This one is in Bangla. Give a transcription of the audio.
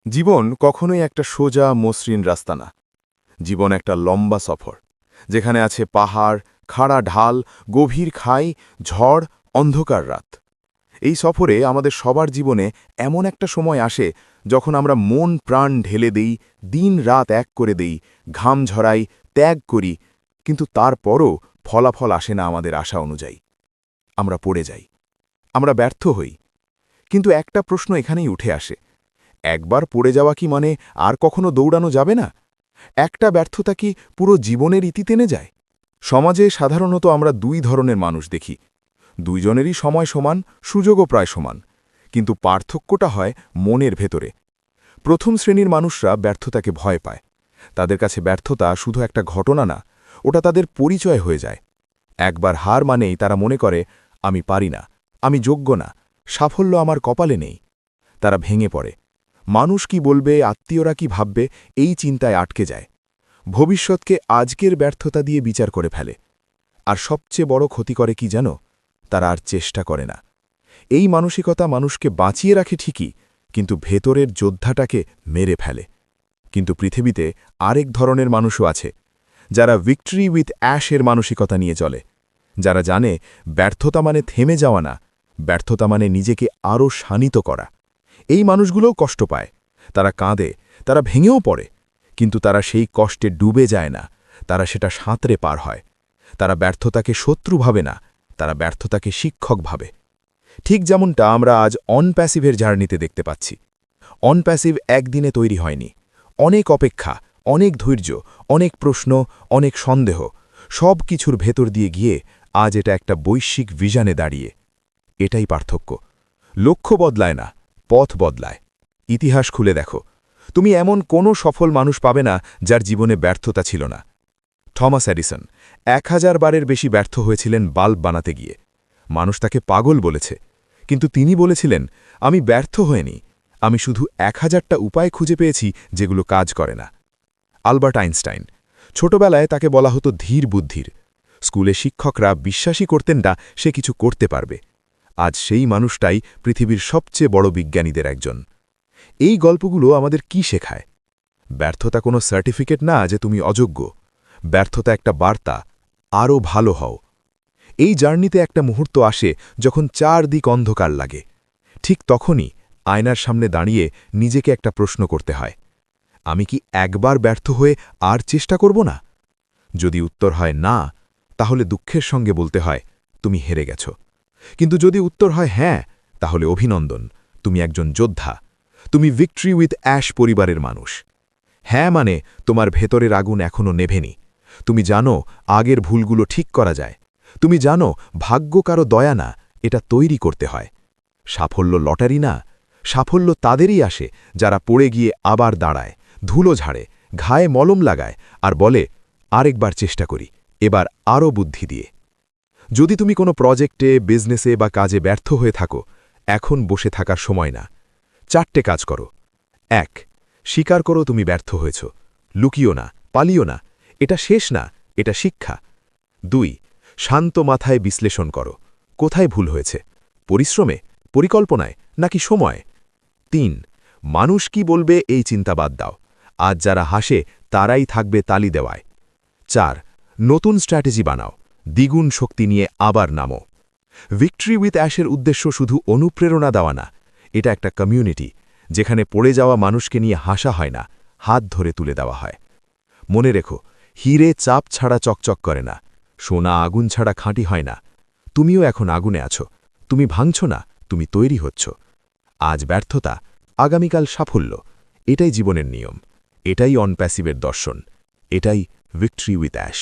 জীবন কখনোই একটা সোজা মসৃণ রাস্তা না। জীবন একটা লম্বা সফর, যেখানে আছে পাহাড়, খাড়া ঢাল, গভীর খাই, ঝড়, অন্ধকার রাত। এই সফরে আমাদের সবার জীবনে এমন একটা সময় আসে যখন আমরা মন প্রাণ ঢেলে দেই, দিন রাত এক করে দেই, ঘাম ঝরাই, ত্যাগ করি, কিন্তু তারপরও ফলাফল আসে না আমাদের আশা অনুযায়ী। আমরা পড়ে যাই, আমরা ব্যর্থ হই। কিন্তু একটা প্রশ্ন এখানেই উঠে আসে, একবার পড়ে যাওয়া কি মানে আর কখনো দৌড়ানো যাবে না? একটা ব্যর্থতা কি পুরো জীবনের ইতি টেনে যায়? সমাজে সাধারণত আমরা দুই ধরনের মানুষ দেখি। দুইজনেরই সময় সমান, সুযোগও প্রায় সমান, কিন্তু পার্থক্যটা হয় মনের ভেতরে। প্রথম শ্রেণীর মানুষরা ব্যর্থতাকে ভয় পায়। তাদের কাছে ব্যর্থতা শুধু একটা ঘটনা না, ওটা তাদের পরিচয় হয়ে যায়। একবার হার মানেই তারা মনে করে, আমি পারি না, আমি যোগ্য না, সাফল্য আমার কপালে নেই। তারা ভেঙে পড়ে। মানুষ কি বলবে, আত্মীয়রা কি ভাববে, এই চিন্তায় আটকে যায়। ভবিষ্যৎকে আজকের ব্যর্থতা দিয়ে বিচার করে ফেলে। আর সবচেয়ে বড় ক্ষতি করে কি জানো? তারা আর চেষ্টা করে না। এই মানসিকতা মানুষকে বাঁচিয়ে রাখে ঠিকই, কিন্তু ভেতরের যোদ্ধাটাকে মেরে ফেলে। কিন্তু পৃথিবীতে আরেক ধরনের মানুষও আছে, যারা ভিক্টরি উইথ অ্যাশের মানসিকতা নিয়ে চলে। যারা জানে ব্যর্থতা মানে থেমে যাওয়া না, ব্যর্থতা মানে নিজেকে আরও শানিত করা। এই মানুষগুলোও কষ্ট পায়, তারা কাঁদে, তারা ভেঙেও পড়ে, কিন্তু তারা সেই কষ্টে ডুবে যায় না, তারা সেটা সাঁতরে পার হয়। তারা ব্যর্থতাকে শত্রু ভাবে না, তারা ব্যর্থতাকে শিক্ষক ভাবে। ঠিক যেমনটা আমরা আজ অনপ্যাসিভের জার্নিতে দেখতে পাচ্ছি। অনপ্যাসিভ একদিনে তৈরি হয়নি। অনেক অপেক্ষা, অনেক ধৈর্য, অনেক প্রশ্ন, অনেক সন্দেহ, সব কিছুর ভেতর দিয়ে গিয়ে আজ এটা একটা বৈশ্বিক ভিশনে দাঁড়িয়ে। এটাই পার্থক্য। লক্ষ্য বদলায় না, পথ বদলায়। ইতিহাস খুলে দেখো, তুমি এমন কোনো সফল মানুষ পাবে না যার জীবনে ব্যর্থতা ছিল না। থমাস এডিসন 1000 বারের বেশি ব্যর্থ হয়েছিলেন বাল্ব বানাতে গিয়ে। মানুষ তাকে পাগল বলেছে, কিন্তু তিনি বলেছিলেন, আমি ব্যর্থ হইনি, আমি শুধু 1000টা উপায় খুঁজে পেয়েছি যেগুলো কাজ করে না। আলবার্ট আইনস্টাইন, ছোটবেলায় তাকে বলা হতো ধীর বুদ্ধির। স্কুলে শিক্ষকরা বিশ্বাসই করতেন না সে কিছু করতে পারবে। আজ সেই মানুষটাই পৃথিবীর সবচেয়ে বড় বিজ্ঞানীদের একজন। এই গল্পগুলো আমাদের কি শেখায়? ব্যর্থতা কোনো সার্টিফিকেট না যে তুমি অযোগ্য। ব্যর্থতা একটা বার্তা, আরও ভালো হও। এই জার্নিতে একটা মুহূর্ত আসে যখন চারদিক অন্ধকার লাগে। ঠিক তখনই আয়নার সামনে দাঁড়িয়ে নিজেকে একটা প্রশ্ন করতে হয়, আমি কি একবার ব্যর্থ হয়ে আর চেষ্টা করব না? যদি উত্তর হয় না, তাহলে দুঃখের সঙ্গে বলতে হয়, তুমি হেরে গেছ। কিন্তু যদি উত্তর হয় হ্যাঁ, তাহলে অভিনন্দন, তুমি একজন যোদ্ধা। তুমি ভিক্টরি উইথ অ্যাশ পরিবারের মানুষ। হ্যাঁ মানে তোমার ভেতরের আগুন এখনও নেভেনি। তুমি জানো আগের ভুলগুলো ঠিক করা যায়। তুমি জানো ভাগ্য কারো দয়া না, এটা তৈরি করতে হয়। সাফল্য লটারি না, সাফল্য তাদেরই আসে যারা পড়ে গিয়ে আবার দাঁড়ায়, ধুলো ঝাড়ে, ঘায়ে মলম লাগায়, আর বলে, আরেকবার চেষ্টা করি, এবার আরও বুদ্ধি দিয়ে। যদি তুমি কোনো প্রজেক্টে, বিজনেসে বা কাজে ব্যর্থ হয়ে থাকো, এখন বসে থাকার সময় না। 4টে কাজ করো। 1. স্বীকার করো তুমি ব্যর্থ হয়েছ। লুকিও না, পালিও না, এটা শেষ না, এটা শিক্ষা। 2. শান্ত মাথায় বিশ্লেষণ করো, কোথায় ভুল হয়েছে? পরিশ্রমে, পরিকল্পনায়, নাকি সময়? 3. মানুষ কি বলবে এই চিন্তা বাদ দাও, আজ যারা হাসে তারাই থাকবে তালি দেওয়ায়। 4. নতুন স্ট্র্যাটেজি বানাও, দ্বিগুণ শক্তি নিয়ে আবার নামো। ভিক্টরি উইথ অ্যাশের উদ্দেশ্য শুধু অনুপ্রেরণা দেওয়া না, এটা একটা কমিউনিটি, যেখানে পড়ে যাওয়া মানুষকে নিয়ে হাসা হয় না, হাত ধরে তুলে দেওয়া হয়। মনে রেখো, হিরে চাপ ছাড়া চকচক করে না, সোনা আগুন ছাড়া খাঁটি হয় না। তুমিও এখন আগুনে আছো, তুমি ভাঙছ না, তুমি তৈরি হচ্ছ। আজ ব্যর্থতা, আগামীকাল সাফল্য, এটাই জীবনের নিয়ম, এটাই অনপ্যাসিভের দর্শন, এটাই ভিক্টরি উইথ অ্যাশ।